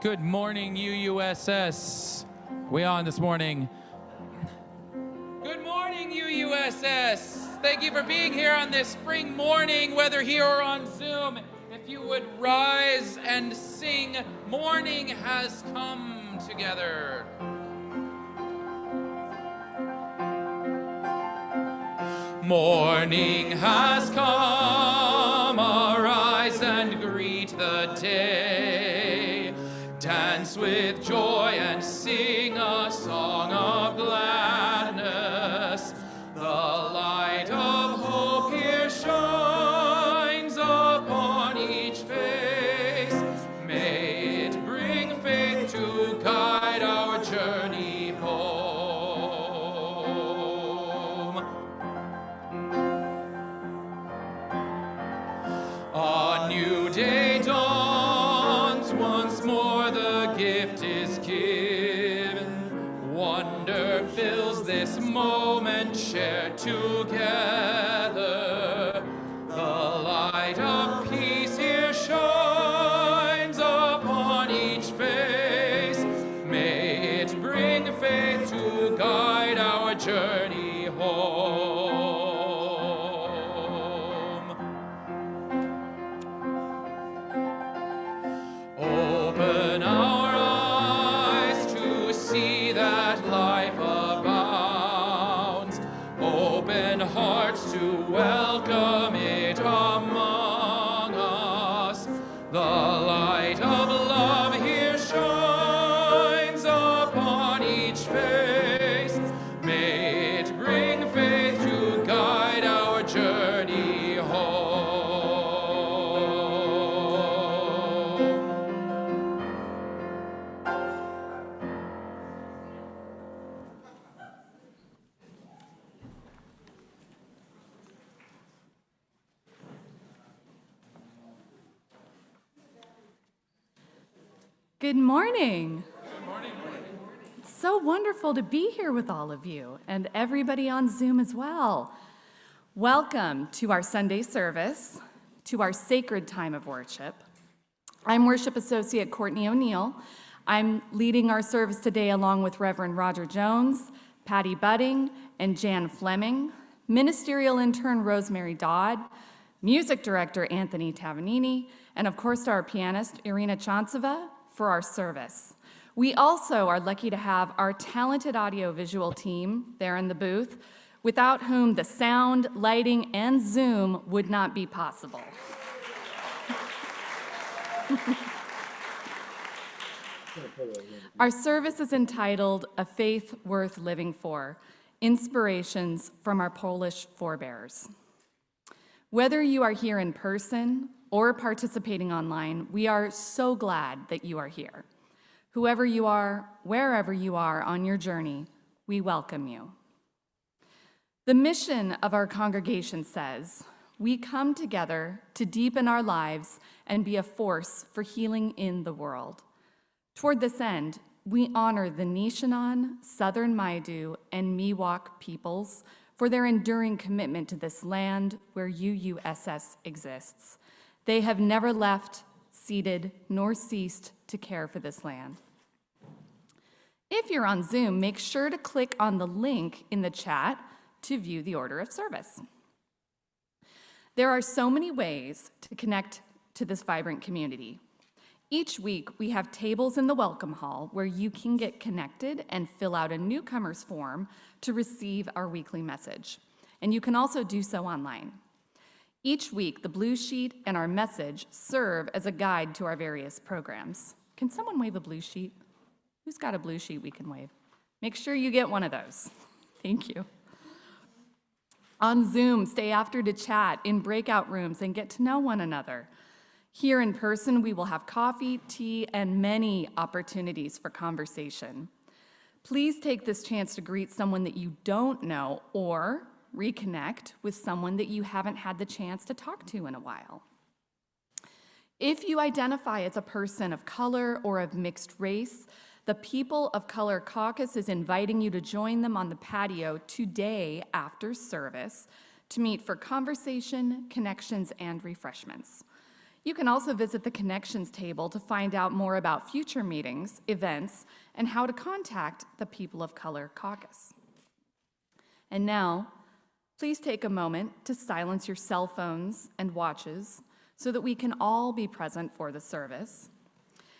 Good morning, UUSS. We on this morning? Good morning, UUSS. Thank you for being here on this spring morning, whether here or on Zoom. If you would rise and sing, Morning Has Come Together. Morning has come, arise and greet the day. Dance with joy and sing a song of gladness. The light of hope here shines upon each face. May it bring faith to guide our journey home. A new day dawns, once more the gift is given. Wonder fills this moment shared together. The light of peace here shines upon each face. May it bring faith to guide our journey home. Open our eyes to see that life abounds. Open hearts to welcome it among us. The light of love here shines upon each face. May it bring faith to guide our journey home. Good morning. It's so wonderful to be here with all of you and everybody on Zoom as well. Welcome to our Sunday service, to our sacred time of worship. I'm Worship Associate Courtney O'Neill. I'm leading our service today along with Reverend Roger Jones, Patty Budding, and Jan Fleming, Ministerial Intern Rosemary Dodd, Music Director Anthony Tavianini, and of course our pianist Irina Tchantceva for our service. We also are lucky to have our talented audio-visual team there in the booth, without whom the sound, lighting, and Zoom would not be possible. Our service is entitled A Faith Worth Living For, Inspirations from Our Polish Forbears. Whether you are here in person or participating online, we are so glad that you are here. Whoever you are, wherever you are on your journey, we welcome you. The mission of our congregation says, we come together to deepen our lives and be a force for healing in the world. Toward this end, we honor the Nishanan, Southern Maidu, and Miwok peoples for their enduring commitment to this land where UUSS exists. They have never left, ceded, nor ceased to care for this land. If you're on Zoom, make sure to click on the link in the chat to view the order of service. There are so many ways to connect to this vibrant community. Each week, we have tables in the welcome hall where you can get connected and fill out a newcomer's form to receive our weekly message. And you can also do so online. Each week, the blue sheet and our message serve as a guide to our various programs. Can someone wave a blue sheet? Who's got a blue sheet we can wave? Make sure you get one of those. Thank you. On Zoom, stay after to chat in breakout rooms and get to know one another. Here in person, we will have coffee, tea, and many opportunities for conversation. Please take this chance to greet someone that you don't know or reconnect with someone that you haven't had the chance to talk to in a while. If you identify as a person of color or of mixed race, the People of Color Caucus is inviting you to join them on the patio today after service to meet for conversation, connections, and refreshments. You can also visit the connections table to find out more about future meetings, events, and how to contact the People of Color Caucus. And now, please take a moment to silence your cell phones and watches so that we can all be present for the service.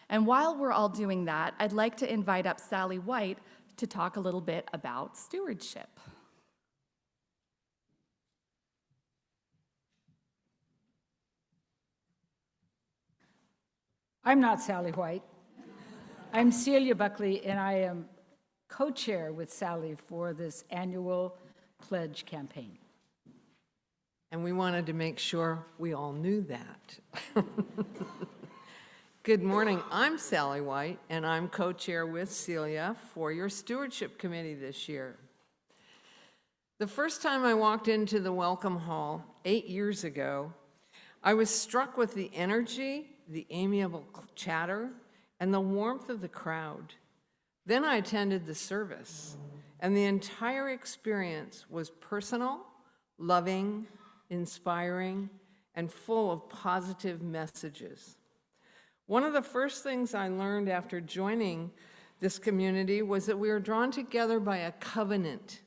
And while we're all doing that, I'd like to invite up Sally White to talk a little bit about stewardship. I'm not Sally White. I'm Celia Buckley, and I am co-chair with Sally for this annual pledge campaign. And we wanted to make sure we all knew that. Good morning, I'm Sally White, and I'm co-chair with Celia for your stewardship committee this year. The first time I walked into the welcome hall 8 years ago, I was struck with the energy, the amiable chatter, and the warmth of the crowd. Then I attended the service, and the entire experience was personal, loving, inspiring, and full of positive messages. One of the first things I learned after joining this community was that we are drawn together by a covenant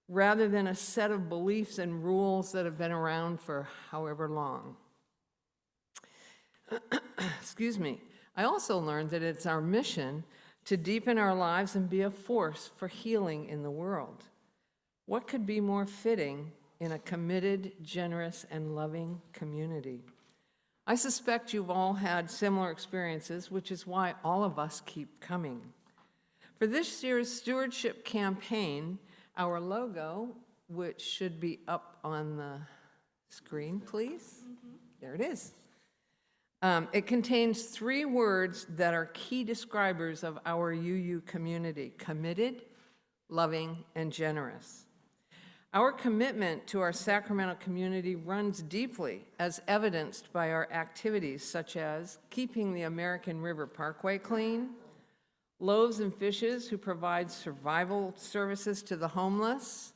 rather than a set of beliefs and rules that have been around for however long. Excuse me. I also learned that it's our mission to deepen our lives and be a force for healing in the world. What could be more fitting in a committed, generous, and loving community? I suspect you've all had similar experiences, which is why all of us keep coming. For this year's stewardship campaign, our logo, which should be up on the screen, please. There it is. It contains 3 words that are key describers of our UU community: committed, loving, and generous. Our commitment to our Sacramento community runs deeply, as evidenced by our activities such as keeping the American River Parkway clean, Loaves and Fishes, who provides survival services to the homeless,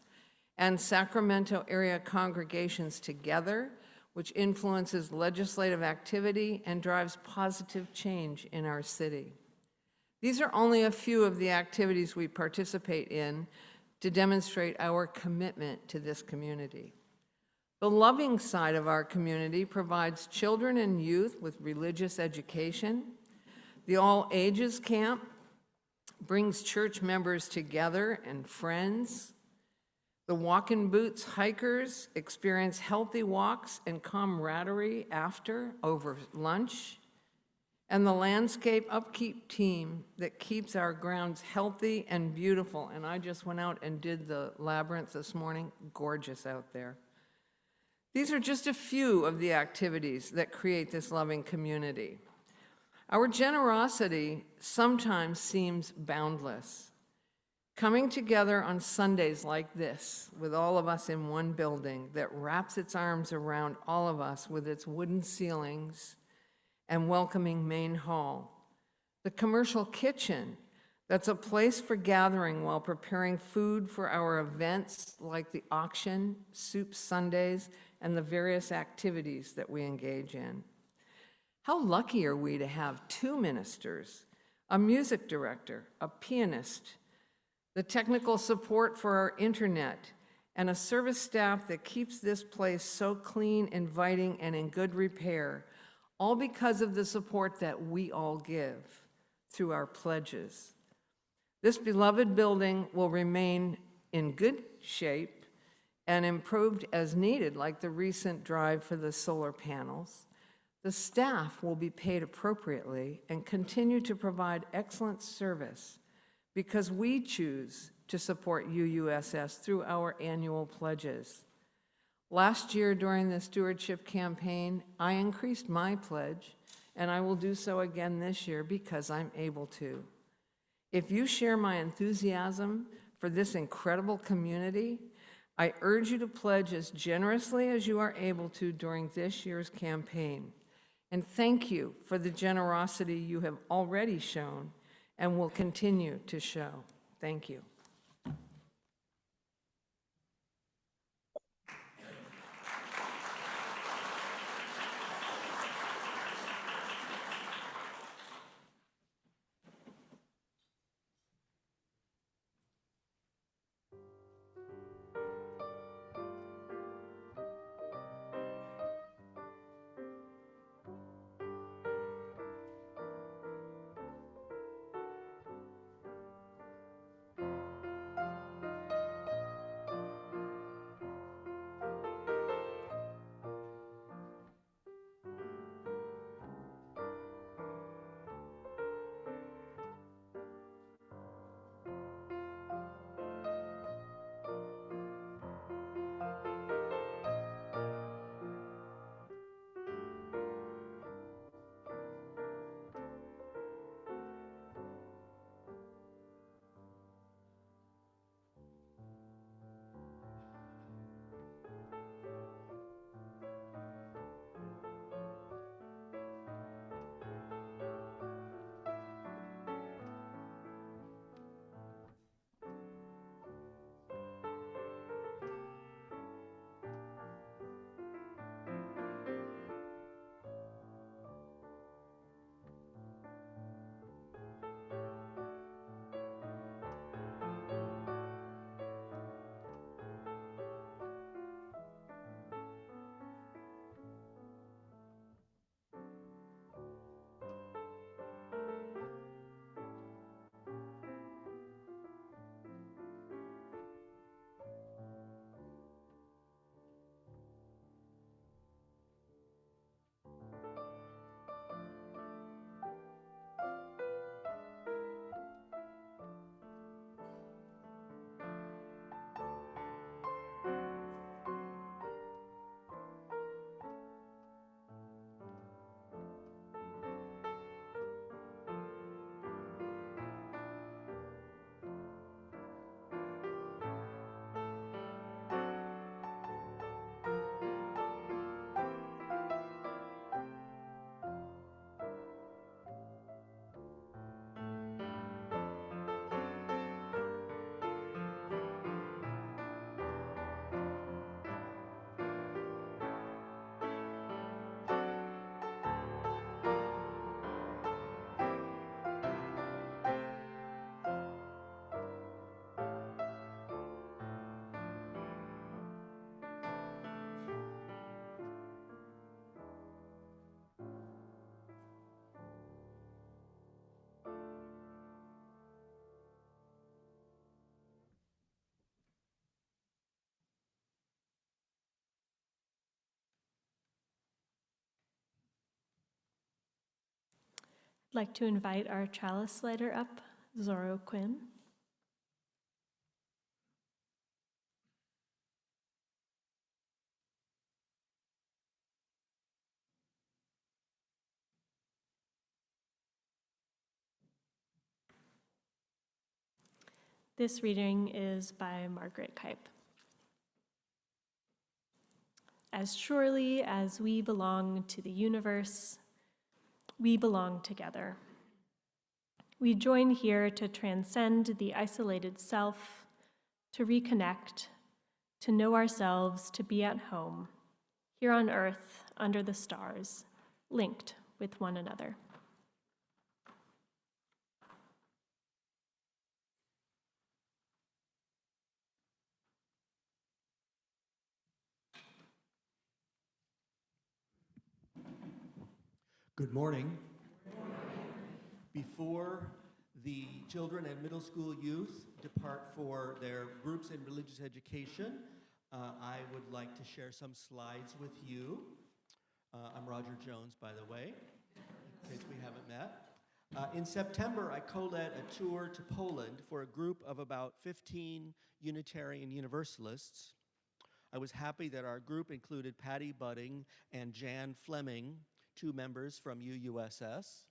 and Sacramento area congregations together, which influences legislative activity and drives positive change in our city. These are only a few of the activities we participate in to demonstrate our commitment to this community. The loving side of our community provides children and youth with religious education. The All Ages Camp brings church members together and friends. The Walk-in Boots hikers experience healthy walks and camaraderie over lunch. And the landscape upkeep team that keeps our grounds healthy and beautiful. And I just went out and did the labyrinth this morning. Gorgeous out there. These are just a few of the activities that create this loving community. Our generosity sometimes seems boundless. Coming together on Sundays like this, with all of us in one building that wraps its arms around all of us with its wooden ceilings and welcoming main hall. The commercial kitchen, that's a place for gathering while preparing food for our events like the auction, Soup Sundays, and the various activities that we engage in. How lucky are we to have 2 ministers, a music director, a pianist, the technical support for our internet, and a service staff that keeps this place so clean, inviting, and in good repair, all because of the support that we all give through our pledges. This beloved building will remain in good shape and improved as needed, like the recent drive for the solar panels. The staff will be paid appropriately and continue to provide excellent service because we choose to support UUSS through our annual pledges. Last year during the stewardship campaign, I increased my pledge, and I will do so again this year because I'm able to. If you share my enthusiasm for this incredible community, I urge you to pledge as generously as you are able to during this year's campaign. And thank you for the generosity you have already shown and will continue to show. Thank you. I'd like to invite our chalice lighter up, Zorro Quinn. This reading is by Margaret Kipe. As surely as we belong to the universe, we belong together. We join here to transcend the isolated self, to reconnect, to know ourselves, to be at home, here on earth, under the stars, linked with one another. Good morning. Before the children and middle school youth depart for their groups in religious education, I would like to share some slides with you. I'm Roger Jones, by the way, in case we haven't met. In September, I co-led a tour to Poland for a group of about 15 Unitarian Universalists. I was happy that our group included Patty Budding and Jan Fleming, 2 members from UUSS.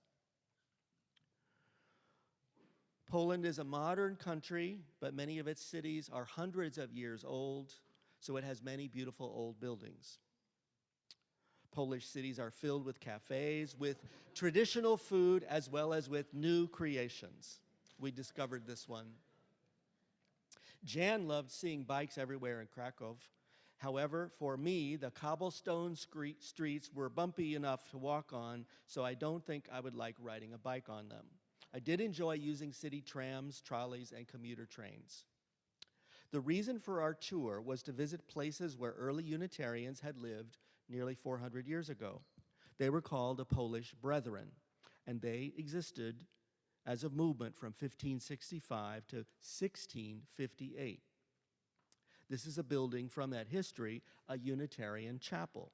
Poland is a modern country, but many of its cities are hundreds of years old, so it has many beautiful old buildings. Polish cities are filled with cafes, with traditional food, as well as with new creations. We discovered this one. Jan loved seeing bikes everywhere in Krakow. However, for me, the cobblestone streets were bumpy enough to walk on, so I don't think I would like riding a bike on them. I did enjoy using city trams, trolleys, and commuter trains. The reason for our tour was to visit places where early Unitarians had lived nearly 400 years ago. They were called the Polish Brethren, and they existed as a movement from 1565 to 1658. This is a building from that history, a Unitarian chapel.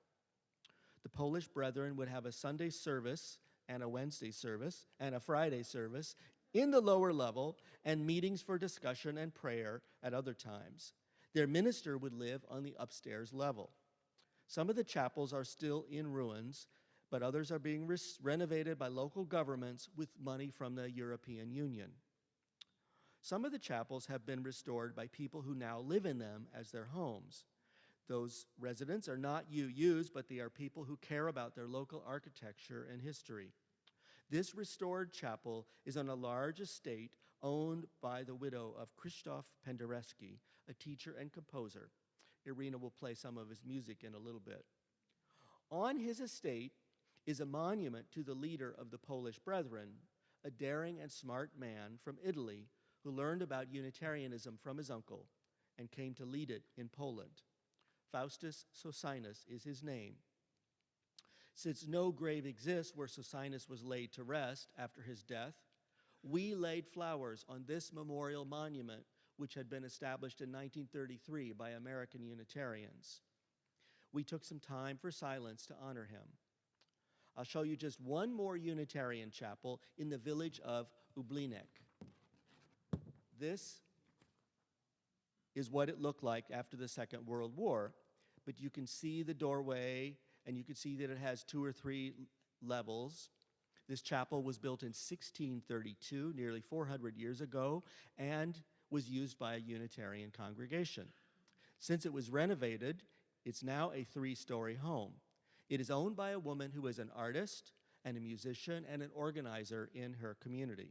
The Polish Brethren would have a Sunday service and a Wednesday service and a Friday service in the lower level and meetings for discussion and prayer at other times. Their minister would live on the upstairs level. Some of the chapels are still in ruins, but others are being renovated by local governments with money from the European Union. Some of the chapels have been restored by people who now live in them as their homes. Those residents are not UUs, but they are people who care about their local architecture and history. This restored chapel is on a large estate owned by the widow of Krzysztof Penderecki, a teacher and composer. Irina will play some of his music in a little bit. On his estate is a monument to the leader of the Polish Brethren, a daring and smart man from Italy who learned about Unitarianism from his uncle and came to lead it in Poland. Faustus Socinus is his name. Since no grave exists where Socinus was laid to rest after his death, we laid flowers on this memorial monument, which had been established in 1933 by American Unitarians. We took some time for silence to honor him. I'll show you just one more Unitarian chapel in the village of Ublinek. This is what it looked like after the Second World War, but you can see the doorway, and you can see that it has 2 or 3 levels. This chapel was built in 1632, nearly 400 years ago, and was used by a Unitarian congregation. Since it was renovated, it's now a 3-story home. It is owned by a woman who is an artist and a musician and an organizer in her community.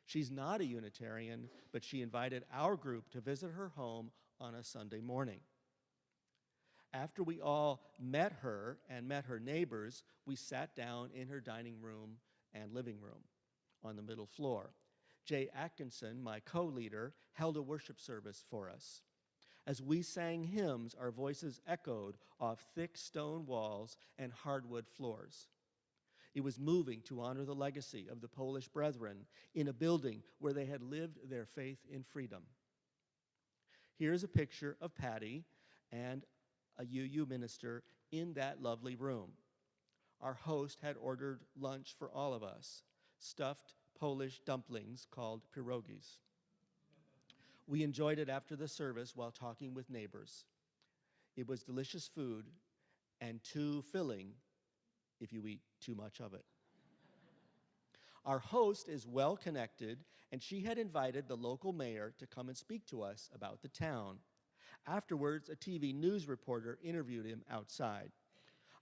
She's not a Unitarian, but she invited our group to visit her home on a Sunday morning. After we all met her and met her neighbors, we sat down in her dining room and living room on the middle floor. Jay Atkinson, my co-leader, held a worship service for us. As we sang hymns, our voices echoed off thick stone walls and hardwood floors. It was moving to honor the legacy of the Polish Brethren in a building where they had lived their faith in freedom. Here's a picture of Patty and a UU minister in that lovely room. Our host had ordered lunch for all of us. stuffed Polish dumplings called pierogies. We enjoyed it after the service while talking with neighbors. It was delicious food and too filling if you eat too much of it. Our host is well connected, and she had invited the local mayor to come and speak to us about the town. Afterwards, a TV news reporter interviewed him outside.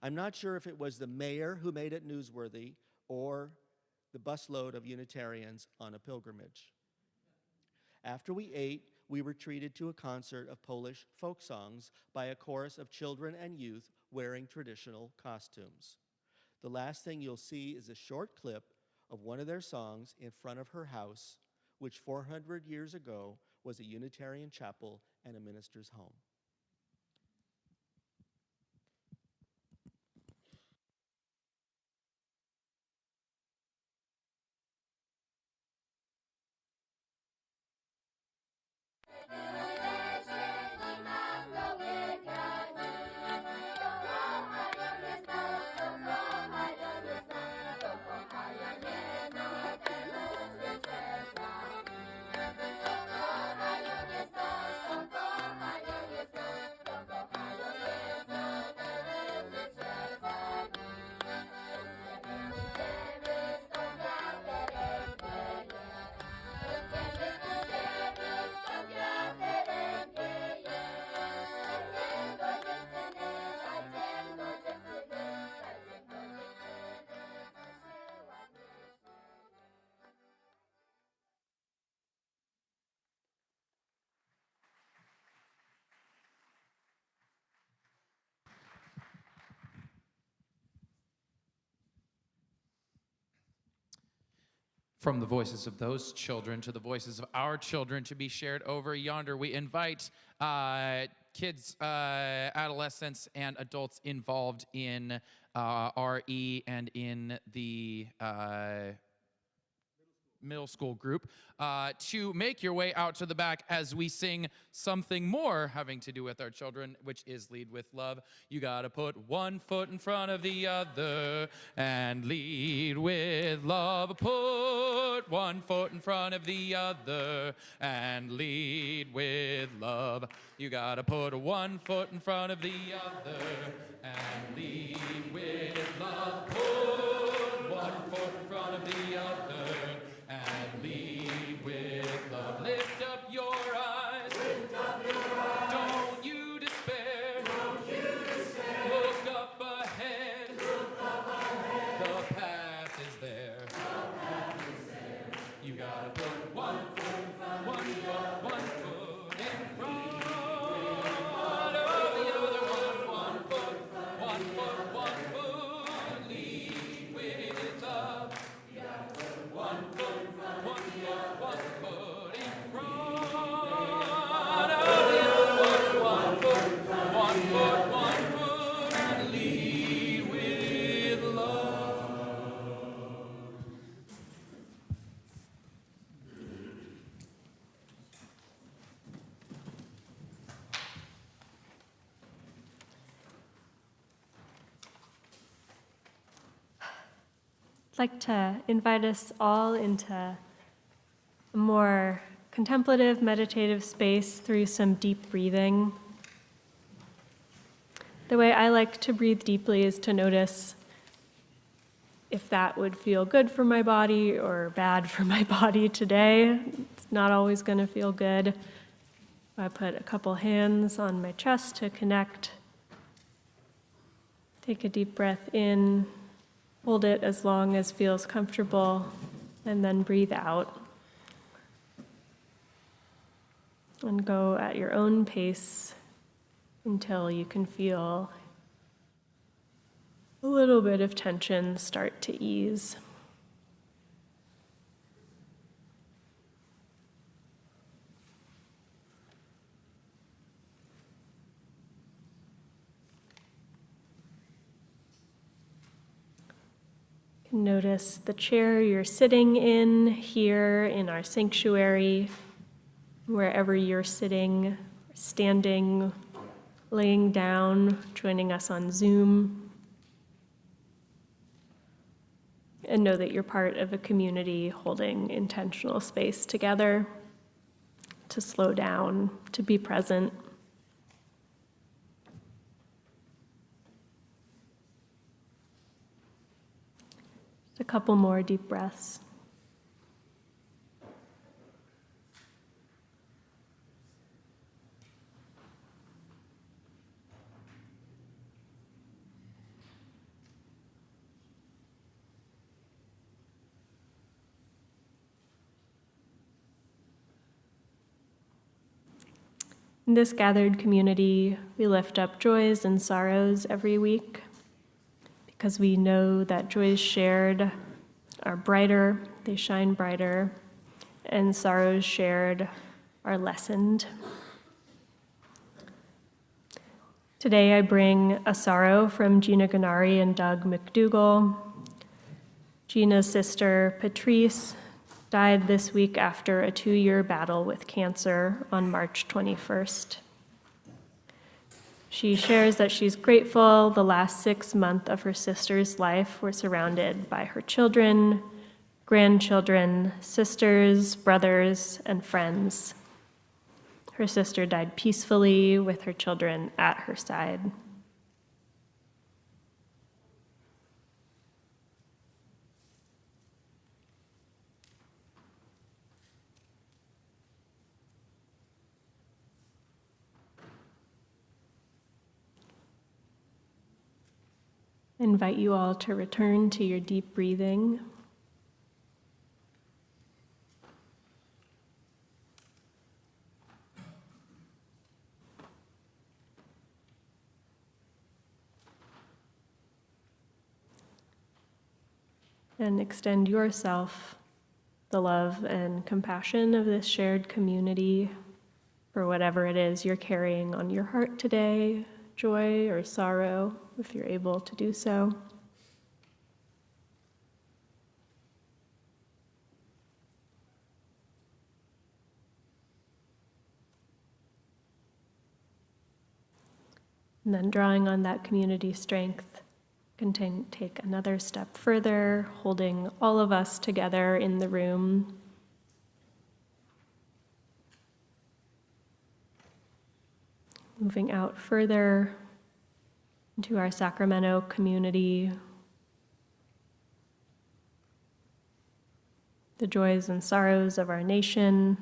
I'm not sure if it was the mayor who made it newsworthy or the busload of Unitarians on a pilgrimage. After we ate, we were treated to a concert of Polish folk songs by a chorus of children and youth wearing traditional costumes. The last thing you'll see is a short clip of one of their songs in front of her house, which 400 years ago was a Unitarian chapel and a minister's home. From the voices of those children to the voices of our children to be shared over yonder, we invite kids, adolescents, and adults involved in RE and in the middle school group to make your way out to the back as we sing something more having to do with our children, which is Lead with Love. You gotta put one foot in front of the other and lead with love. Put one foot in front of the other and lead with love. You gotta put one foot in front of the other and lead with love. Put one foot in front of the other and lead with love. Lift up your eyes. Lift up your eyes. Don't you despair. Don't you despair. Look up ahead. Look up ahead. The path is there. The path is there. You gotta put one foot in front of the other. One foot in front of the other. One foot. One foot. One foot. Lead with love. You gotta put one foot. One foot in front of the other. One foot, and lead with love. I'd like to invite us all into a more contemplative, meditative space through some deep breathing. The way I like to breathe deeply is to notice if that would feel good for my body or bad for my body today. It's not always going to feel good. I put a couple hands on my chest to connect. Take a deep breath in, hold it as long as feels comfortable, and then breathe out. And go at your own pace until you can feel a little bit of tension start to ease. Notice the chair you're sitting in here in our sanctuary, wherever you're sitting, standing, laying down, joining us on Zoom. and know that you're part of a community holding intentional space together, to slow down, to be present. Just a couple more deep breaths. In this gathered community, we lift up joys and sorrows every week because we know that joys shared are brighter, they shine brighter, and sorrows shared are lessened. Today I bring a sorrow from Gina Gennari and Doug McDougall. Gina's sister, Patrice, died this week after a 2-year battle with cancer on March 21st. She shares that she's grateful the last 6 months of her sister's life were surrounded by her children, grandchildren, sisters, brothers, and friends. Her sister died peacefully with her children at her side. I invite you all to return to your deep breathing. And extend yourself the love and compassion of this shared community for whatever it is you're carrying on your heart today, joy or sorrow, if you're able to do so. And then drawing on that community strength, can take another step further, holding all of us together in the room. Moving out further into our Sacramento community, the joys and sorrows of our nation,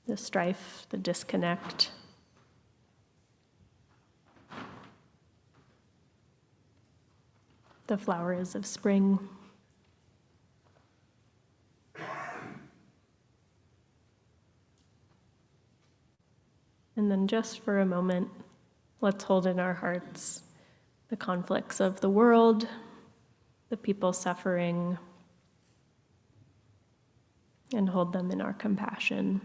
the strife, the disconnect, the flowers of spring. And then just for a moment, let's hold in our hearts the conflicts of the world, the people suffering, and hold them in our compassion.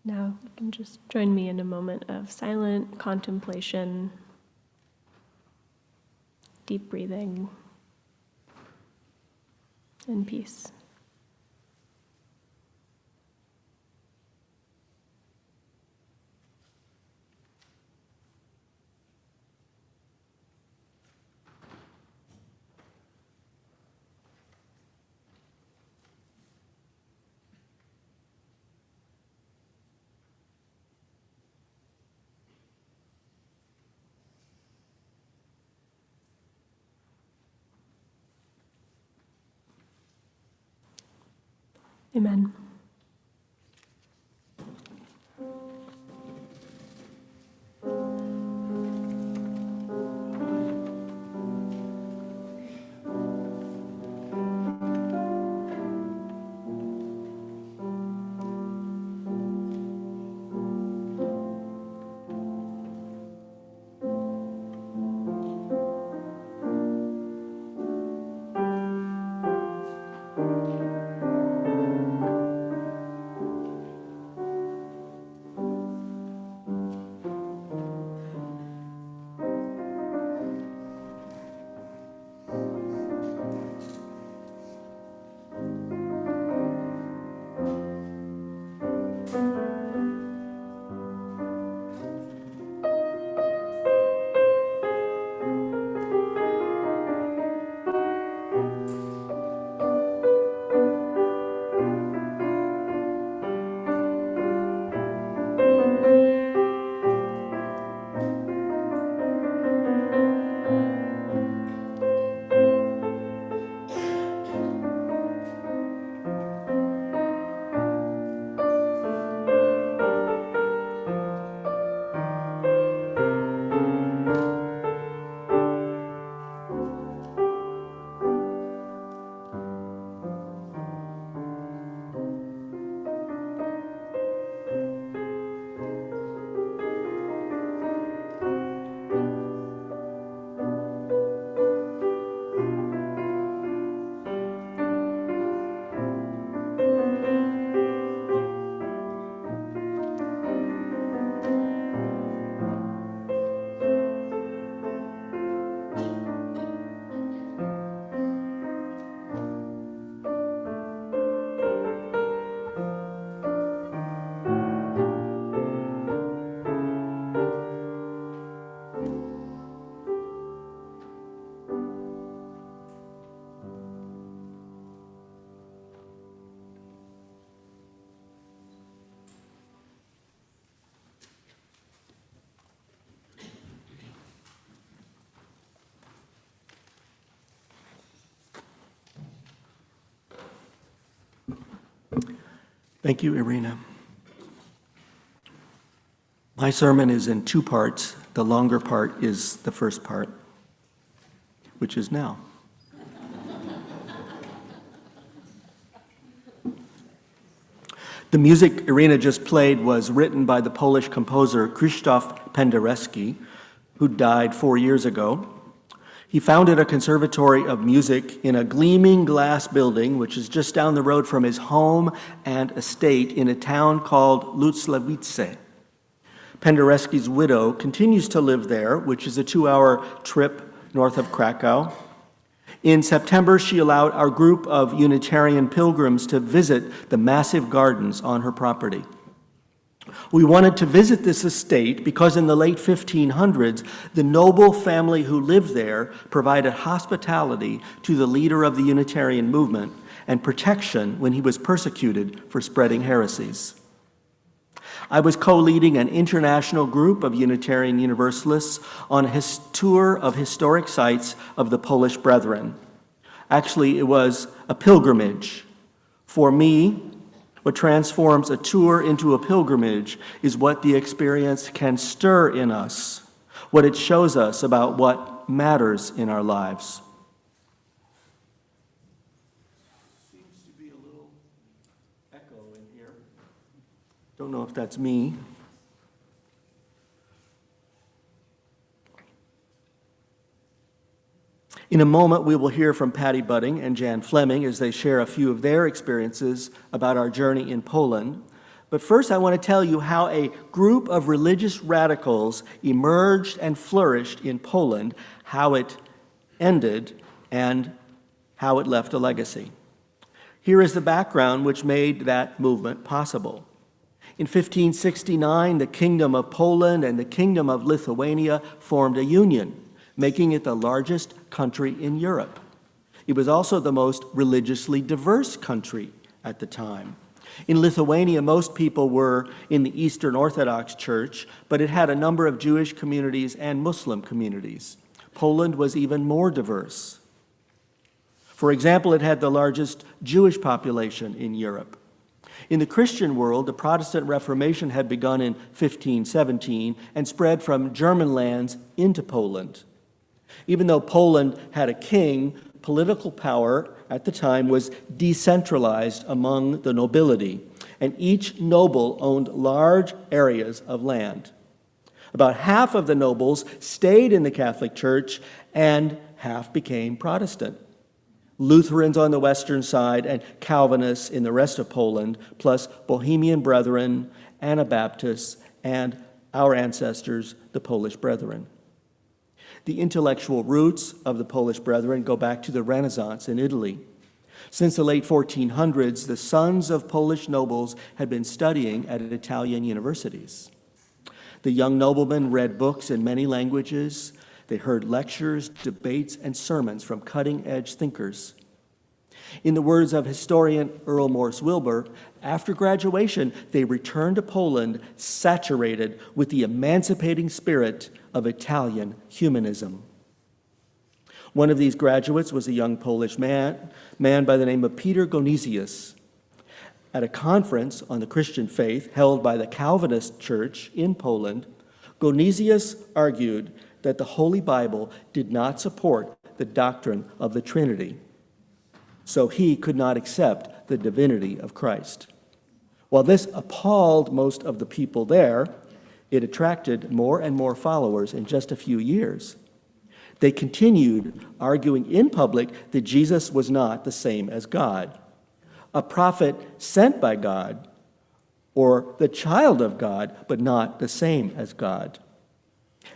Now you can just join me in a moment of silent contemplation, deep breathing, and peace. Amen. Thank you, Irina. My sermon is in two parts. The longer part is the first part, which is now. The music Irina just played was written by the Polish composer Krzysztof Penderecki, who died 4 years ago. He founded a conservatory of music in a gleaming glass building, which is just down the road from his home and estate in a town called Luclawice. Penderecki's widow continues to live there, which is a 2-hour trip north of Krakow. In September, she allowed our group of Unitarian pilgrims to visit the massive gardens on her property. We wanted to visit this estate because in the late 1500s, the noble family who lived there provided hospitality to the leader of the Unitarian movement and protection when he was persecuted for spreading heresies. I was co-leading an international group of Unitarian Universalists on a tour of historic sites of the Polish Brethren. Actually, it was a pilgrimage. For me, what transforms a tour into a pilgrimage is what the experience can stir in us, what it shows us about what matters in our lives. Seems to be a little echo in here. Don't know if that's me. In a moment, we will hear from Patty Budding and Jan Fleming as they share a few of their experiences about our journey in Poland. But first, I want to tell you how a group of religious radicals emerged and flourished in Poland, how it ended, and how it left a legacy. Here is the background which made that movement possible. In 1569, the Kingdom of Poland and the Kingdom of Lithuania formed a union, making it the largest country in Europe. It was also the most religiously diverse country at the time. In Lithuania, most people were in the Eastern Orthodox Church, but it had a number of Jewish communities and Muslim communities. Poland was even more diverse. For example, it had the largest Jewish population in Europe. In the Christian world, the Protestant Reformation had begun in 1517 and spread from German lands into Poland. Even though Poland had a king, political power at the time was decentralized among the nobility, and each noble owned large areas of land. About half of the nobles stayed in the Catholic Church, and half became Protestant. Lutherans on the western side and Calvinists in the rest of Poland, plus Bohemian Brethren, Anabaptists, and our ancestors, the Polish Brethren. The intellectual roots of the Polish Brethren go back to the Renaissance in Italy. Since the late 1400s, the sons of Polish nobles had been studying at Italian universities. The young noblemen read books in many languages. They heard lectures, debates, and sermons from cutting-edge thinkers. In the words of historian Earl Morse Wilbur, after graduation, they returned to Poland saturated with the emancipating spirit of Italian humanism. One of these graduates was a young Polish man by the name of Peter Gonesius. At a conference on the Christian faith held by the Calvinist Church in Poland, Gonesius argued that the Holy Bible did not support the doctrine of the Trinity, so he could not accept the divinity of Christ. While this appalled most of the people there, it attracted more and more followers in just a few years. They continued arguing in public that Jesus was not the same as God, a prophet sent by God, or the child of God, but not the same as God.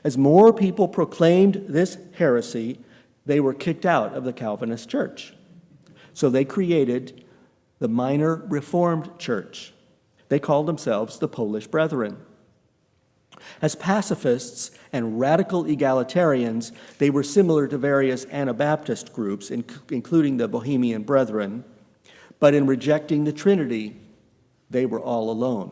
As more people proclaimed this heresy, they were kicked out of the Calvinist Church. So they created the Minor Reformed Church. They called themselves the Polish Brethren. As pacifists and radical egalitarians, they were similar to various Anabaptist groups, including the Bohemian Brethren, but in rejecting the Trinity, they were all alone.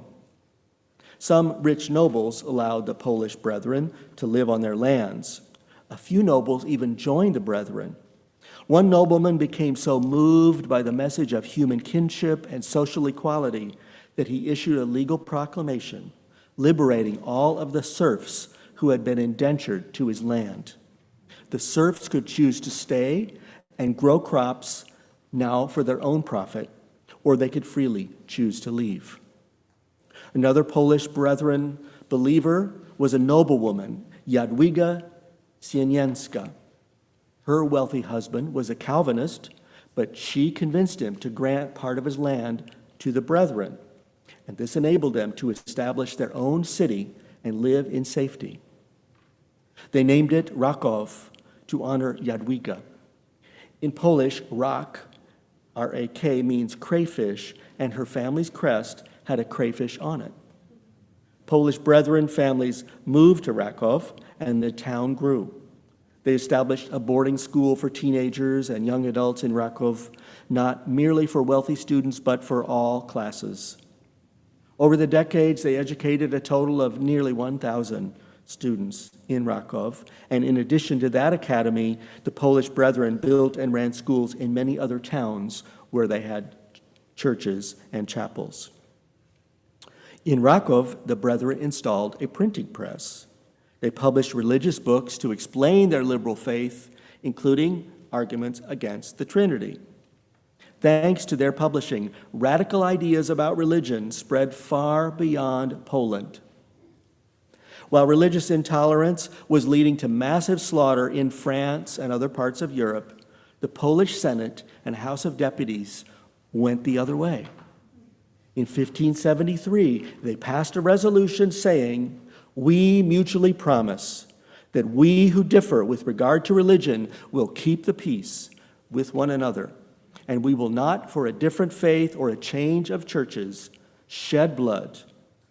Some rich nobles allowed the Polish Brethren to live on their lands. A few nobles even joined the Brethren. One nobleman became so moved by the message of human kinship and social equality that he issued a legal proclamation liberating all of the serfs who had been indentured to his land. The serfs could choose to stay and grow crops now for their own profit, or they could freely choose to leave. Another Polish brethren believer was a noblewoman, Jadwiga Sieniewska. Her wealthy husband was a Calvinist, but she convinced him to grant part of his land to the brethren, and this enabled them to establish their own city and live in safety. They named it Raków to honor Jadwiga. In Polish, rak, R-A-K, means crayfish, and her family's crest had a crayfish on it. Polish brethren families moved to Raków, and the town grew. They established a boarding school for teenagers and young adults in Raków, not merely for wealthy students, but for all classes. Over the decades, they educated a total of nearly 1,000 students in Raków, and in addition to that academy, the Polish brethren built and ran schools in many other towns where they had churches and chapels. In Raków, the brethren installed a printing press. They published religious books to explain their liberal faith, including arguments against the Trinity. Thanks to their publishing, radical ideas about religion spread far beyond Poland. While religious intolerance was leading to massive slaughter in France and other parts of Europe, the Polish Senate and House of Deputies went the other way. In 1573, they passed a resolution saying, "We mutually promise that we who differ with regard to religion will keep the peace with one another, and we will not, for a different faith or a change of churches, shed blood,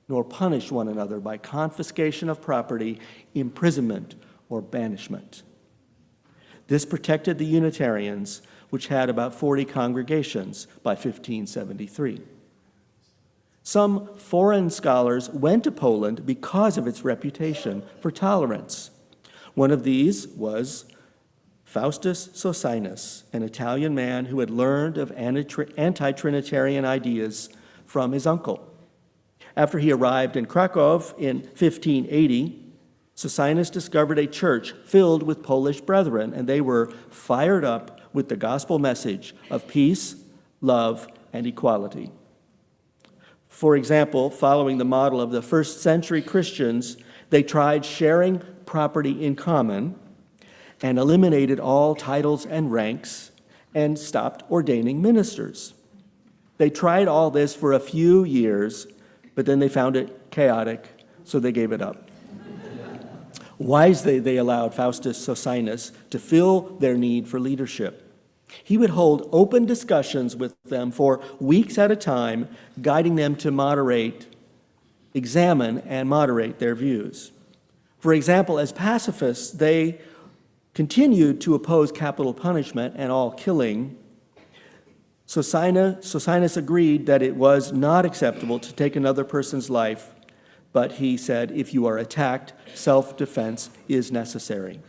nor punish one another by confiscation of property, imprisonment, or banishment." This protected the Unitarians, which had about 40 congregations by 1573. Some foreign scholars went to Poland because of its reputation for tolerance. One of these was Faustus Socinus, an Italian man who had learned of anti-Trinitarian ideas from his uncle. After he arrived in Krakow in 1580, Socinus discovered a church filled with Polish brethren, and they were fired up with the gospel message of peace, love, and equality. For example, following the model of the first century Christians, they tried sharing property in common and eliminated all titles and ranks and stopped ordaining ministers. They tried all this for a few years, but then they found it chaotic, so they gave it up. Wisely, they allowed Faustus Socinus to fill their need for leadership. He would hold open discussions with them for weeks at a time, guiding them to examine and moderate their views. For example, as pacifists, they continued to oppose capital punishment and all killing. Socinus agreed that it was not acceptable to take another person's life, but he said, if you are attacked, self-defense is necessary.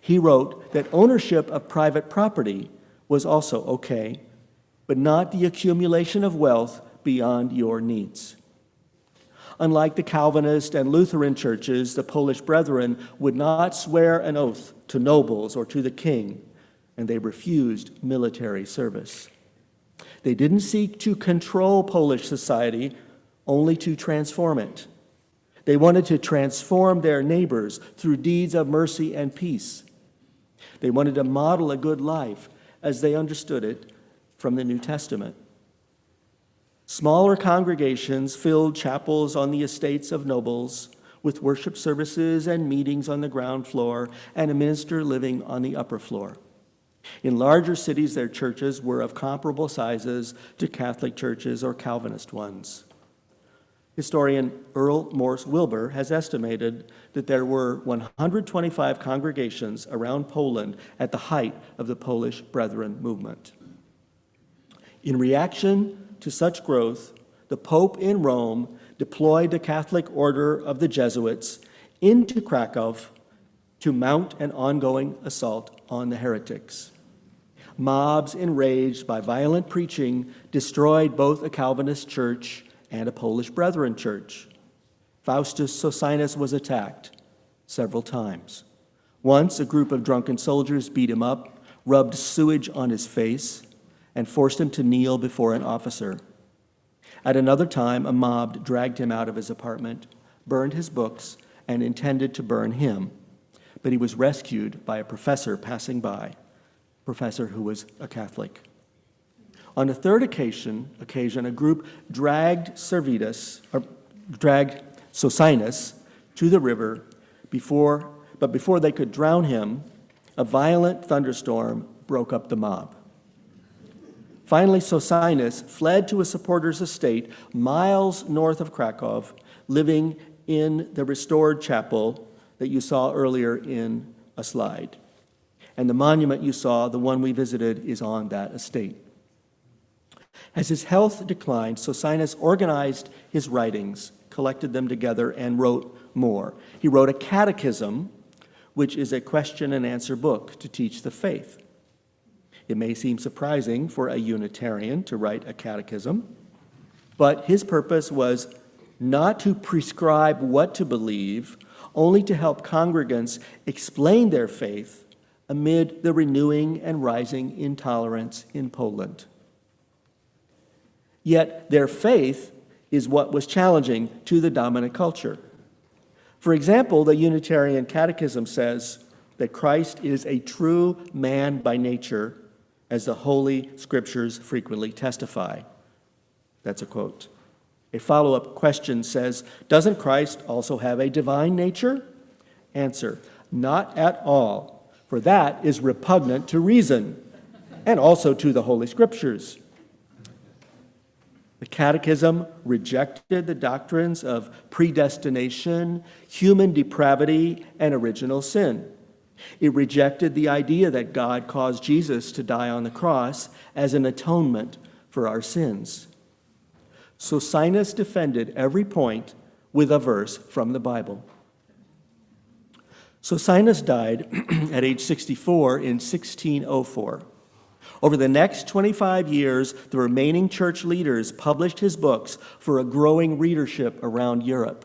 He wrote that ownership of private property was also okay, but not the accumulation of wealth beyond your needs. Unlike the Calvinist and Lutheran churches, the Polish brethren would not swear an oath to nobles or to the king, and they refused military service. They didn't seek to control Polish society, only to transform it. They wanted to transform their neighbors through deeds of mercy and peace. They wanted to model a good life as they understood it from the New Testament. Smaller congregations filled chapels on the estates of nobles with worship services and meetings on the ground floor and a minister living on the upper floor. In larger cities, their churches were of comparable sizes to Catholic churches or Calvinist ones. Historian Earl Morse Wilbur has estimated that there were 125 congregations around Poland at the height of the Polish Brethren movement. In reaction to such growth, the Pope in Rome deployed the Catholic Order of the Jesuits into Krakow to mount an ongoing assault on the heretics. mobs enraged by violent preaching destroyed both a Calvinist church and a Polish Brethren church. Faustus Socinus was attacked several times. Once, a group of drunken soldiers beat him up, rubbed sewage on his face, and forced him to kneel before an officer. At another time, a mob dragged him out of his apartment, burned his books, and intended to burn him. But he was rescued by a professor passing by, a professor who was a Catholic. On a third occasion, a group dragged Socinus to the river, but before they could drown him, a violent thunderstorm broke up the mob. Finally, Socinus fled to a supporter's estate miles north of Krakow, living in the restored chapel that you saw earlier in a slide. And the monument you saw, the one we visited, is on that estate. As his health declined, Socinus organized his writings, collected them together, and wrote more. He wrote a catechism, which is a question and answer book to teach the faith. It may seem surprising for a Unitarian to write a catechism, but his purpose was not to prescribe what to believe, only to help congregants explain their faith amid the renewing and rising intolerance in Poland. Yet their faith is what was challenging to the dominant culture. For example, the Unitarian Catechism says that Christ is a true man by nature, as the Holy Scriptures frequently testify. That's a quote. A follow-up question says, doesn't Christ also have a divine nature? Answer, not at all, for that is repugnant to reason and also to the Holy Scriptures. The Catechism rejected the doctrines of predestination, human depravity, and original sin. It rejected the idea that God caused Jesus to die on the cross as an atonement for our sins. Socinus defended every point with a verse from the Bible. Socinus died at age 64 in 1604. Over the next 25 years, the remaining church leaders published his books for a growing readership around Europe.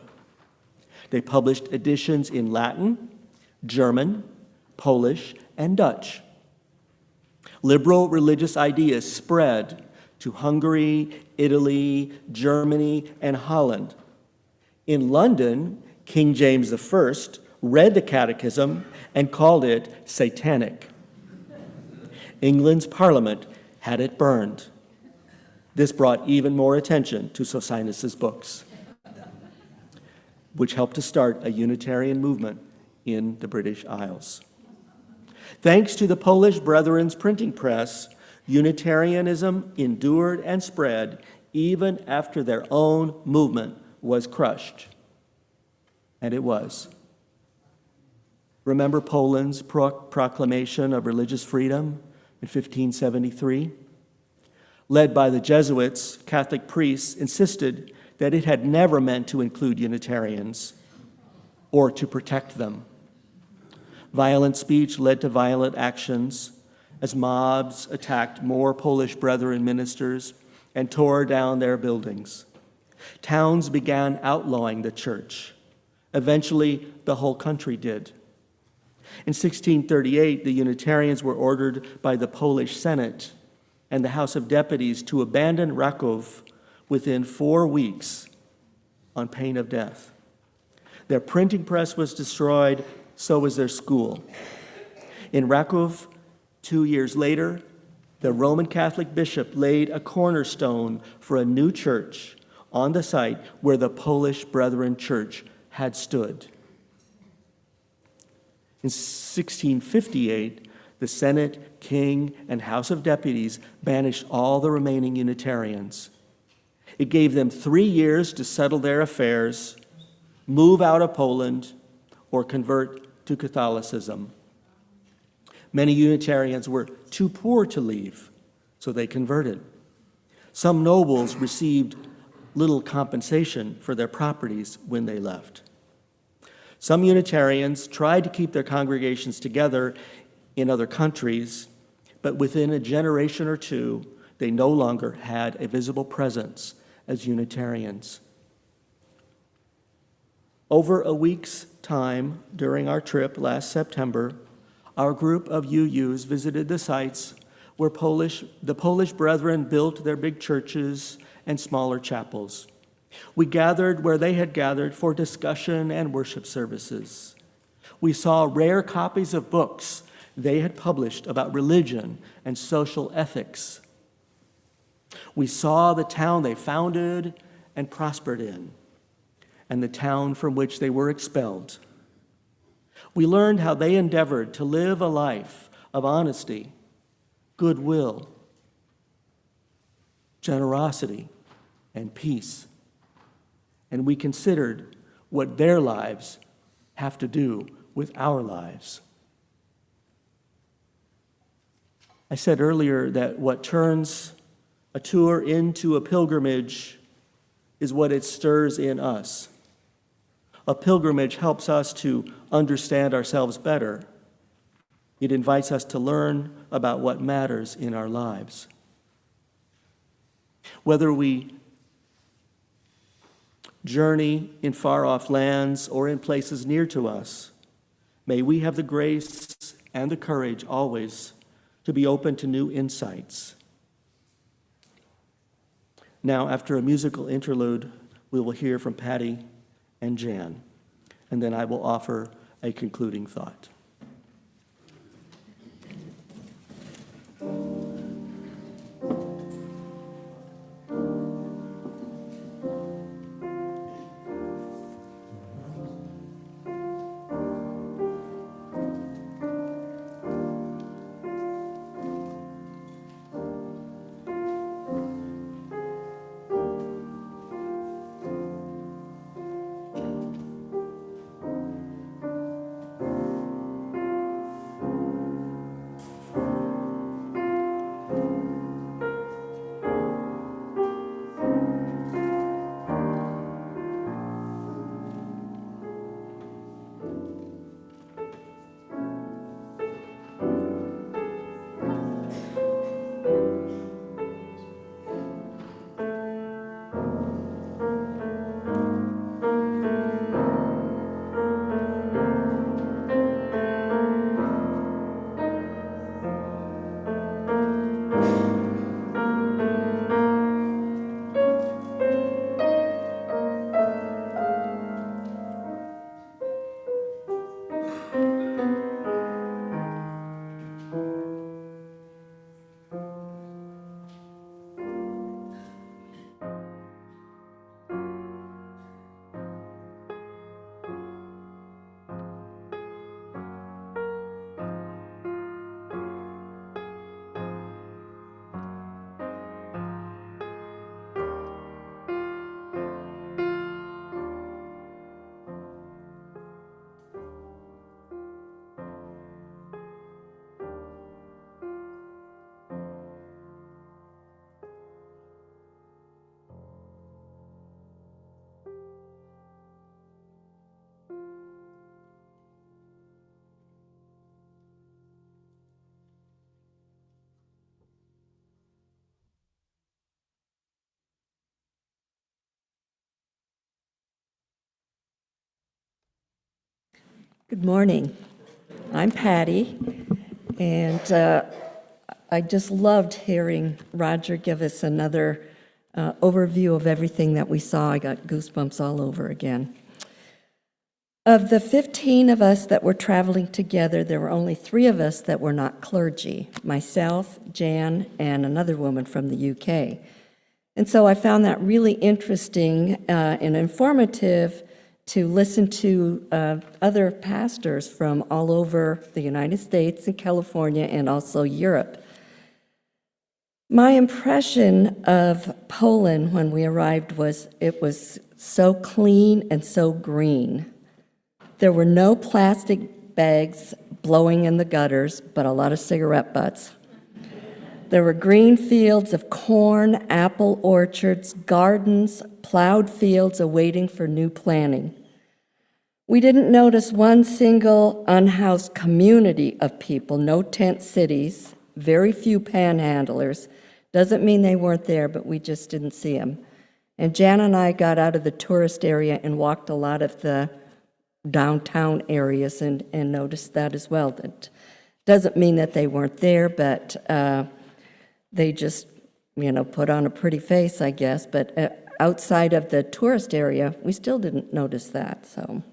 They published editions in Latin, German, Polish, and Dutch. Liberal religious ideas spread to Hungary, Italy, Germany, and Holland. In London, King James I read the Catechism and called it satanic. England's Parliament had it burned. This brought even more attention to Socinus's books, which helped to start a Unitarian movement in the British Isles. Thanks to the Polish Brethren's printing press, Unitarianism endured and spread even after their own movement was crushed. And it was. Remember Poland's proclamation of religious freedom in 1573? Led by the Jesuits, Catholic priests insisted that it had never meant to include Unitarians or to protect them. Violent speech led to violent actions as mobs attacked more Polish Brethren ministers and tore down their buildings. Towns began outlawing the church. Eventually, the whole country did. In 1638, the Unitarians were ordered by the Polish Senate and the House of Deputies to abandon Kraków within 4 weeks on pain of death. Their printing press was destroyed, so was their school. In Kraków, 2 years later, the Roman Catholic bishop laid a cornerstone for a new church on the site where the Polish Brethren Church had stood. In 1658, the Senate, King, and House of Deputies banished all the remaining Unitarians. It gave them 3 years to settle their affairs, move out of Poland, or convert to Catholicism. Many Unitarians were too poor to leave, so they converted. Some nobles received little compensation for their properties when they left. Some Unitarians tried to keep their congregations together in other countries, but within a generation or two, they no longer had a visible presence as Unitarians. Over a week's time during our trip last September, our group of UUs visited the sites where the Polish brethren built their big churches and smaller chapels. We gathered where they had gathered for discussion and worship services. We saw rare copies of books they had published about religion and social ethics. We saw the town they founded and prospered in, and the town from which they were expelled. We learned how they endeavored to live a life of honesty, goodwill, generosity, and peace. And we considered what their lives have to do with our lives. I said earlier that what turns a tour into a pilgrimage is what it stirs in us. A pilgrimage helps us to understand ourselves better. It invites us to learn about what matters in our lives. Whether we journey in far-off lands or in places near to us, may we have the grace and the courage always to be open to new insights. Now, after a musical interlude, we will hear from Patty and Jan, and then I will offer a concluding thought. Good morning. I'm Patty, and I just loved hearing Roger give us another overview of everything that we saw. I got goosebumps all over again. Of the 15 of us that were traveling together, there were only 3 of us that were not clergy, myself, Jan, and another woman from the UK. And so I found that really interesting and informative to listen to other pastors from all over the United States and California and also Europe. My impression of Poland when we arrived was it was so clean and so green. There were no plastic bags blowing in the gutters, but a lot of cigarette butts. There were green fields of corn, apple orchards, gardens, plowed fields awaiting for new planting. We didn't notice one single unhoused community of people, no tent cities, very few panhandlers. Doesn't mean they weren't there, but we just didn't see them. And Jan and I got out of the tourist area and walked a lot of the downtown areas and noticed that as well. That doesn't mean that they weren't there, but they just, put on a pretty face, I guess. But outside of the tourist area, we still didn't notice that. So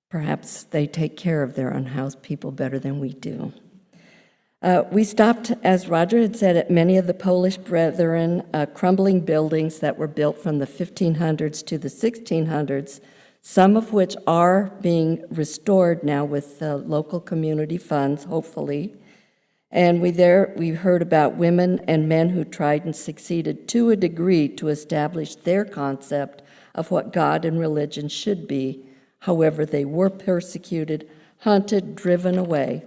perhaps they take care of their unhoused people better than we do. We stopped, as Roger had said, at many of the Polish Brethren crumbling buildings that were built from the 1500s to the 1600s, some of which are being restored now with local community funds, hopefully. And we heard about women and men who tried and succeeded to a degree to establish their concept of what God and religion should be. However, they were persecuted, hunted, driven away.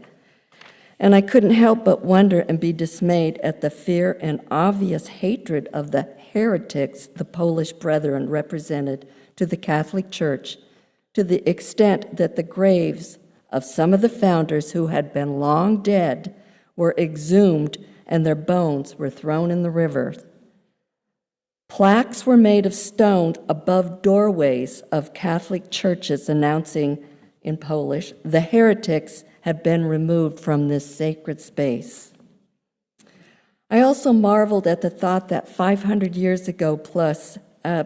And I couldn't help but wonder and be dismayed at the fear and obvious hatred of the heretics the Polish Brethren represented to the Catholic Church, to the extent that the graves of some of the founders who had been long dead were exhumed and their bones were thrown in the river. Plaques were made of stone above doorways of Catholic churches announcing, in Polish, the heretics have been removed from this sacred space. I also marveled at the thought that 500 years ago plus,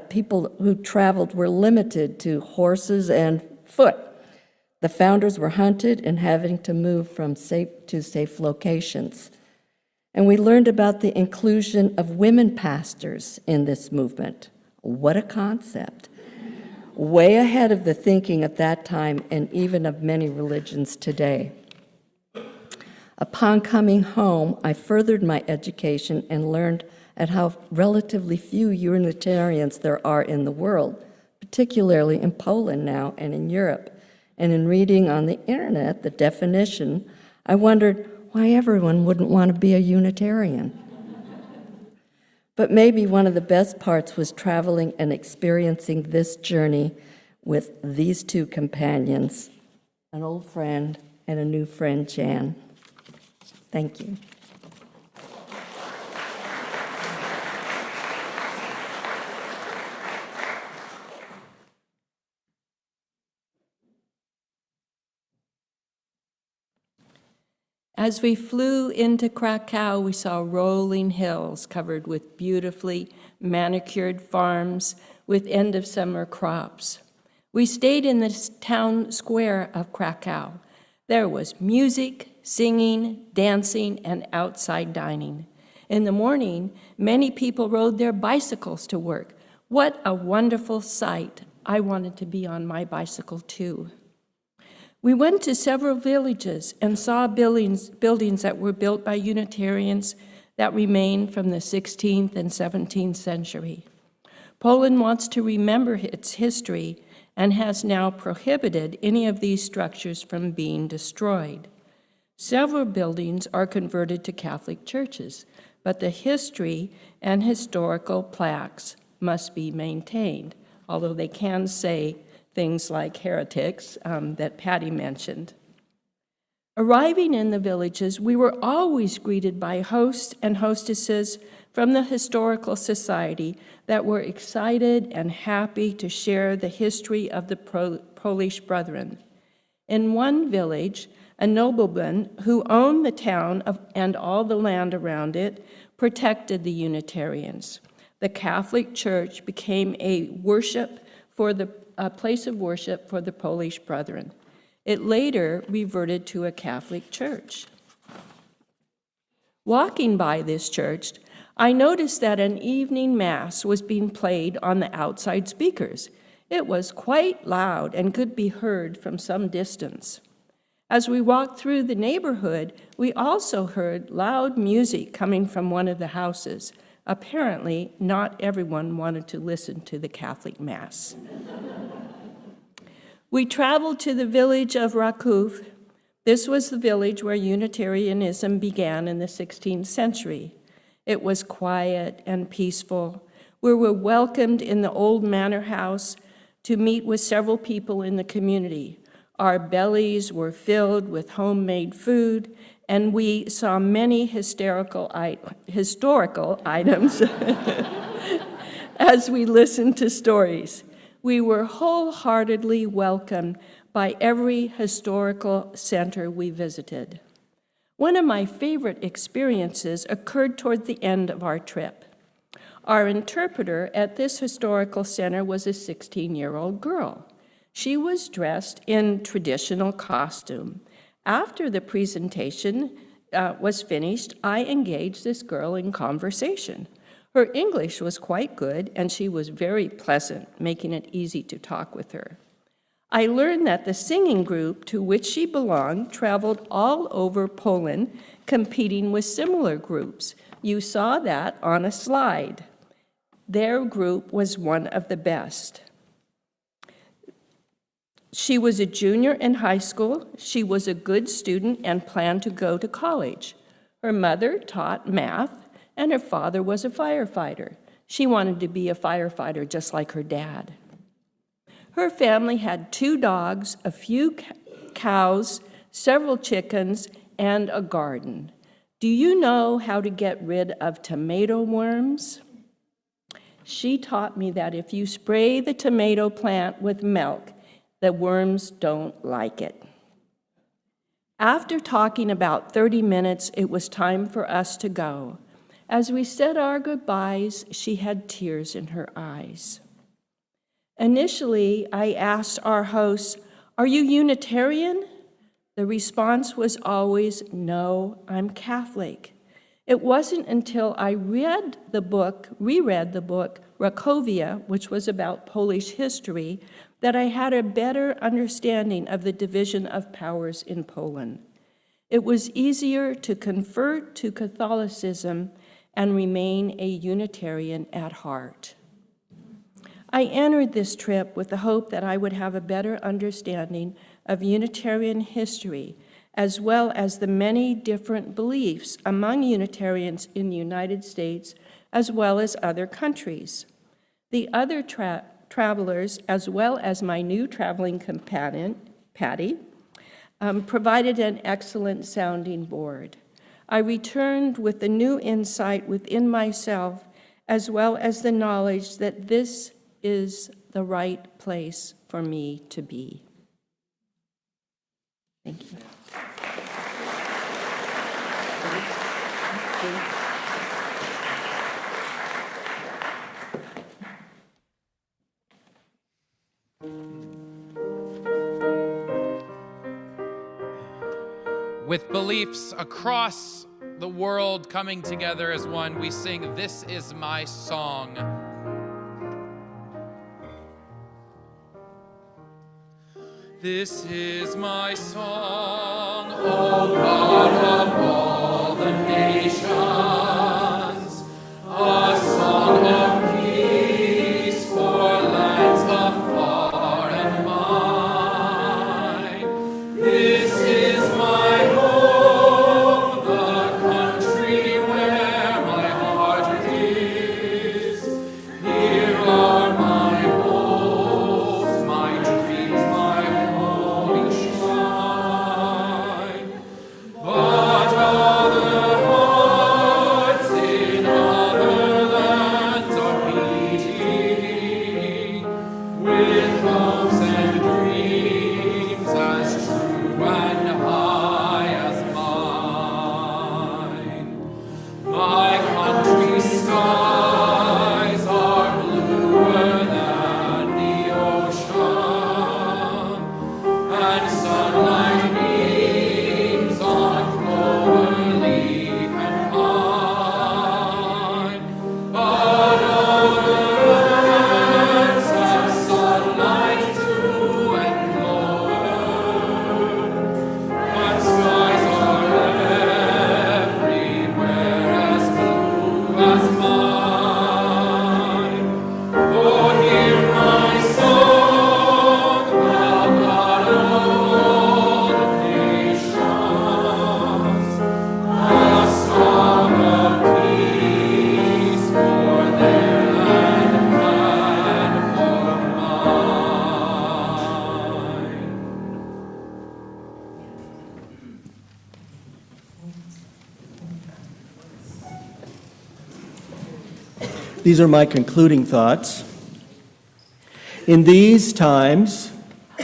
people who traveled were limited to horses and foot. The founders were hunted and having to move from safe locations. And we learned about the inclusion of women pastors in this movement. What a concept. Way ahead of the thinking at that time and even of many religions today. Upon coming home, I furthered my education and learned at how relatively few Unitarians there are in the world, particularly in Poland now and in Europe. And in reading on the internet the definition, I wondered why everyone wouldn't want to be a Unitarian. But maybe one of the best parts was traveling and experiencing this journey with these two companions, an old friend and a new friend, Jan. Thank you. As we flew into Krakow, we saw rolling hills covered with beautifully manicured farms with end-of-summer crops. We stayed in the town square of Krakow. There was music, singing, dancing, and outside dining. In the morning, many people rode their bicycles to work. What a wonderful sight. I wanted to be on my bicycle too. We went to several villages and saw buildings that were built by Unitarians that remain from the 16th and 17th century. Poland wants to remember its history and has now prohibited any of these structures from being destroyed. Several buildings are converted to Catholic churches, but the history and historical plaques must be maintained, although they can say things like heretics that Patty mentioned. Arriving in the villages, we were always greeted by hosts and hostesses from the Historical Society that were excited and happy to share the history of the Polish Brethren. In one village, a nobleman who owned the town and all the land around it protected the Unitarians. The Catholic Church became a place of worship for the Polish Brethren. It later reverted to a Catholic church. Walking by this church, I noticed that an evening mass was being played on the outside speakers. It was quite loud and could be heard from some distance. As we walked through the neighborhood, we also heard loud music coming from one of the houses. Apparently, not everyone wanted to listen to the Catholic Mass. We traveled to the village of Raków. This was the village where Unitarianism began in the 16th century. It was quiet and peaceful. We were welcomed in the old manor house to meet with several people in the community. Our bellies were filled with homemade food, and we saw many historical items as we listened to stories. We were wholeheartedly welcomed by every historical center we visited. One of my favorite experiences occurred toward the end of our trip. Our interpreter at this historical center was a 16-year-old girl. She was dressed in traditional costume. After the presentation was finished, I engaged this girl in conversation. Her English was quite good, and she was very pleasant, making it easy to talk with her. I learned that the singing group to which she belonged traveled all over Poland, competing with similar groups. You saw that on a slide. Their group was one of the best. She was a junior in high school. She was a good student and planned to go to college. Her mother taught math, and her father was a firefighter. She wanted to be a firefighter just like her dad. Her family had 2 dogs, a few cows, several chickens, and a garden. Do you know how to get rid of tomato worms? She taught me that if you spray the tomato plant with milk, the worms don't like it. After talking about 30 minutes, it was time for us to go. As we said our goodbyes, she had tears in her eyes. Initially, I asked our hosts, "Are you Unitarian?" The response was always, "No, I'm Catholic." It wasn't until I reread the book, Rakowia, which was about Polish history, that I had a better understanding of the division of powers in Poland. It was easier to convert to Catholicism and remain a Unitarian at heart. I entered this trip with the hope that I would have a better understanding of Unitarian history, as well as the many different beliefs among Unitarians in the United States, as well as other countries. The other travelers, as well as my new traveling companion, Patty, provided an excellent sounding board. I returned with a new insight within myself, as well as the knowledge that this is the right place for me to be. Thank you. With beliefs across the world coming together as one, we sing "This Is My Song." This is my song, O God of all the nations, a song of peace for lands afar and wide. This is my home, the country where my heart is. Here are my hopes, my dreams, my holy shrine. But all the These are my concluding thoughts. In these times,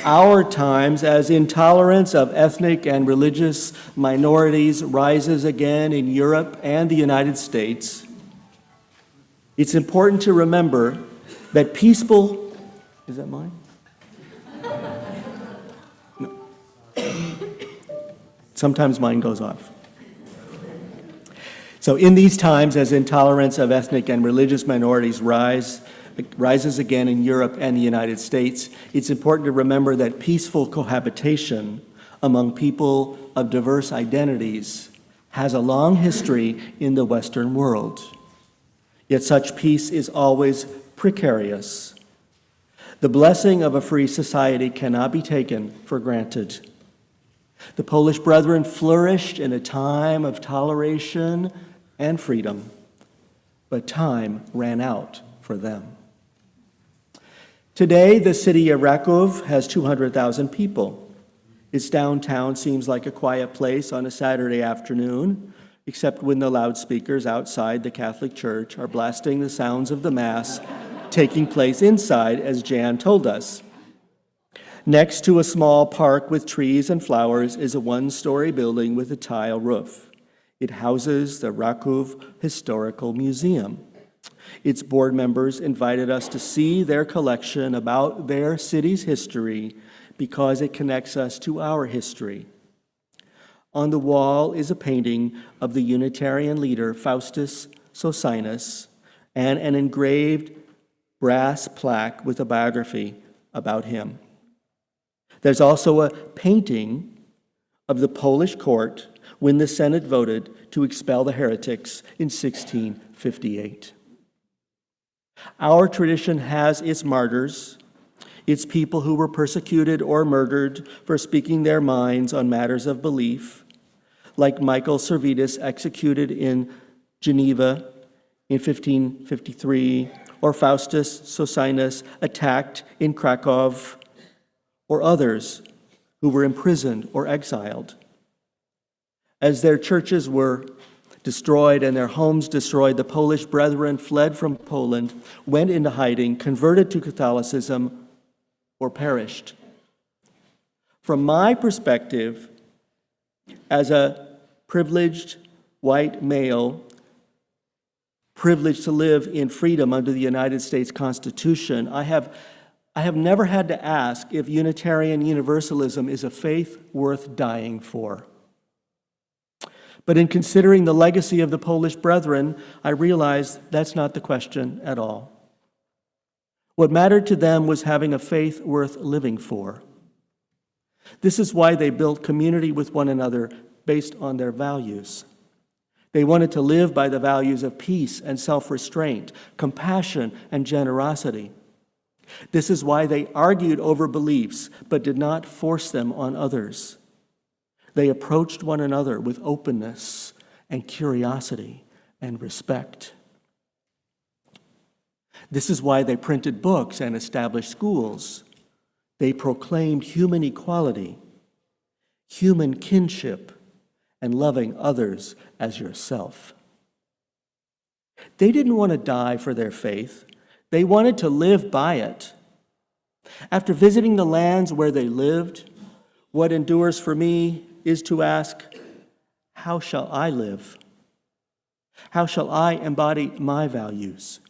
our times, as intolerance of ethnic and religious minorities rises again in Europe and the United States, it's important to remember that peaceful, is that mine? No. Sometimes mine goes off. So in these times, as intolerance of ethnic and religious minorities rises again in Europe and the United States, it's important to remember that peaceful cohabitation among people of diverse identities has a long history in the Western world. Yet such peace is always precarious. The blessing of a free society cannot be taken for granted. The Polish brethren flourished in a time of toleration and freedom, but time ran out for them. Today, the city of Kraków has 200,000 people. Its downtown seems like a quiet place on a Saturday afternoon, except when the loudspeakers outside the Catholic Church are blasting the sounds of the Mass taking place inside, as Jan told us. Next to a small park with trees and flowers is a one-story building with a tile roof. It houses the Kraków Historical Museum. Its board members invited us to see their collection about their city's history because it connects us to our history. On the wall is a painting of the Unitarian leader Faustus Socinus and an engraved brass plaque with a biography about him. There's also a painting of the Polish court when the Senate voted to expel the heretics in 1658. Our tradition has its martyrs, its people who were persecuted or murdered for speaking their minds on matters of belief, like Michael Servetus, executed in Geneva in 1553, or Faustus Socinus, attacked in Krakow, or others who were imprisoned or exiled. As their churches were destroyed and their homes destroyed, the Polish brethren fled from Poland, went into hiding, converted to Catholicism, or perished. From my perspective, as a privileged white male, privileged to live in freedom under the United States Constitution, I have never had to ask if Unitarian Universalism is a faith worth dying for. But in considering the legacy of the Polish brethren, I realized that's not the question at all. What mattered to them was having a faith worth living for. This is why they built community with one another based on their values. They wanted to live by the values of peace and self-restraint, compassion and generosity. This is why they argued over beliefs, but did not force them on others. They approached one another with openness and curiosity and respect. This is why they printed books and established schools. They proclaimed human equality, human kinship, and loving others as yourself. They didn't want to die for their faith. They wanted to live by it. After visiting the lands where they lived, what endures for me is to ask, how shall I live? How shall I embody my values?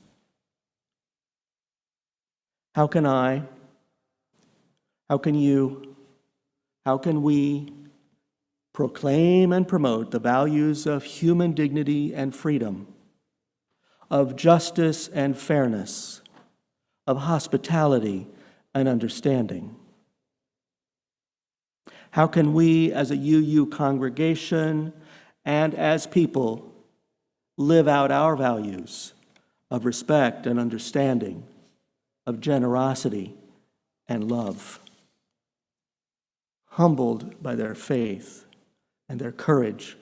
How can I, how can you, how can we proclaim and promote the values of human dignity and freedom, of justice and fairness, of hospitality and understanding? How can we as a UU congregation and as people live out our values of respect and understanding, of generosity and love? Humbled by their faith and their courage,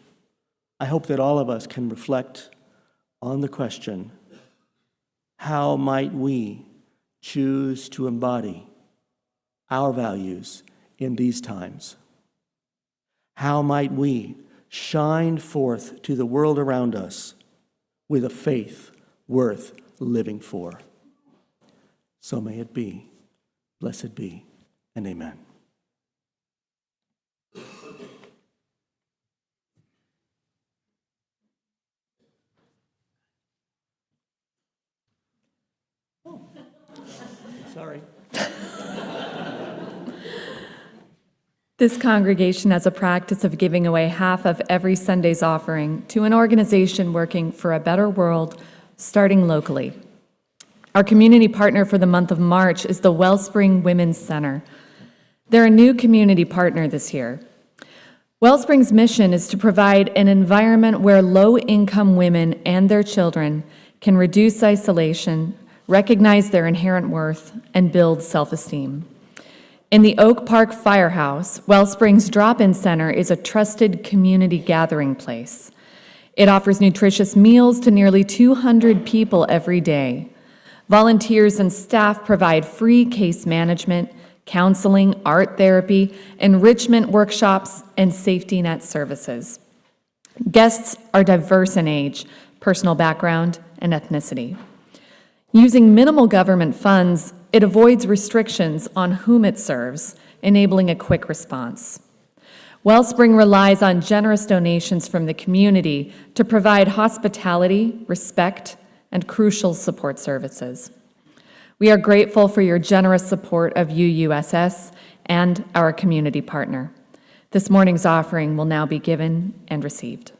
I hope that all of us can reflect on the question, how might we choose to embody our values in these times? How might we shine forth to the world around us with a faith worth living for. So may it be. Blessed be, and amen. Sorry. This congregation has a practice of giving away half of every Sunday's offering to an organization working for a better world, starting locally. Our community partner for the month of March is the Wellspring Women's Center. They're a new community partner this year. Wellspring's mission is to provide an environment where low-income women and their children can reduce isolation, recognize their inherent worth, and build self-esteem. In the Oak Park Firehouse, Wellspring's Drop-In Center is a trusted community gathering place. It offers nutritious meals to nearly 200 people every day. Volunteers and staff provide free case management, counseling, art therapy, enrichment workshops, and safety net services. Guests are diverse in age, personal background, and ethnicity. Using minimal government funds, it avoids restrictions on whom it serves, enabling a quick response. Wellspring relies on generous donations from the community to provide hospitality, respect, and crucial support services. We are grateful for your generous support of UUSS and our community partner. This morning's offering will now be given and received.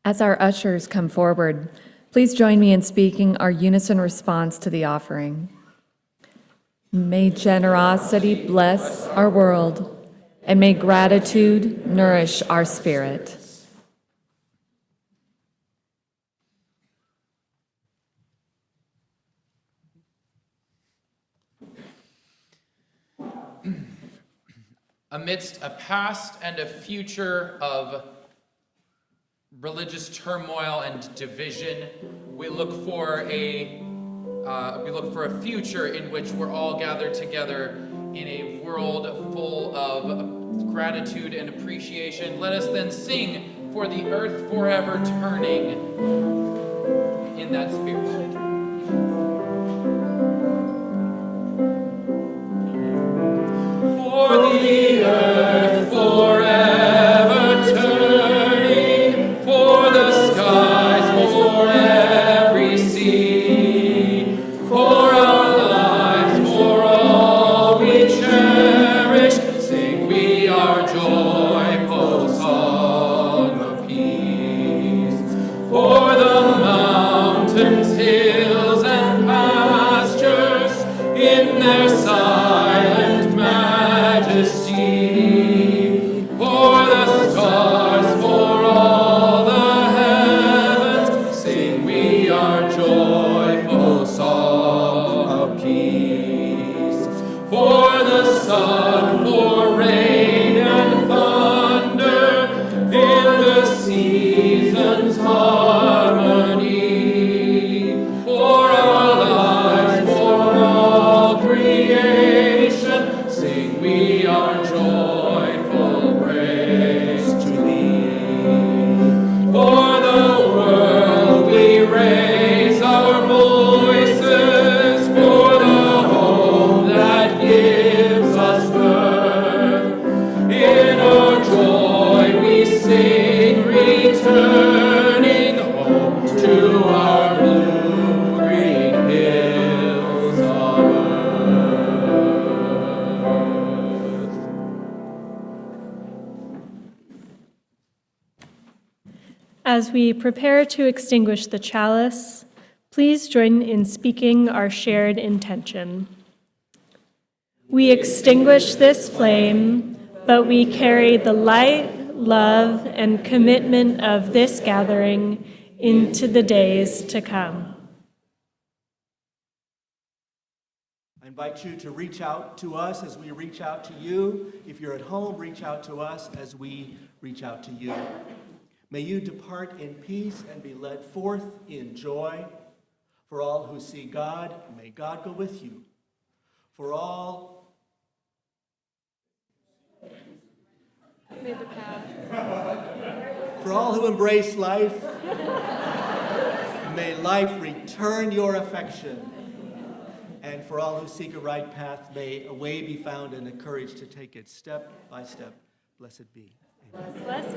As our ushers come forward, please join me in speaking our unison response to the offering. May generosity bless our world, and may gratitude nourish our spirit. Amidst a past and a future of religious turmoil and division, we look for a future in which we're all gathered together in a world full of gratitude and appreciation. Let us then sing for the earth forever turning in that spirit. For the As we prepare to extinguish the chalice, please join in speaking our shared intention. We extinguish this flame, but we carry the light, love, and commitment of this gathering into the days to come. I invite you to reach out to us as we reach out to you. If you're at home, reach out to us as we reach out to you. May you depart in peace and be led forth in joy. For all who see God, may God go with you. For all who embrace life, may life return your affection. And for all who seek a right path, may a way be found and the courage to take it step by step. Blessed be. Amen. Blessed.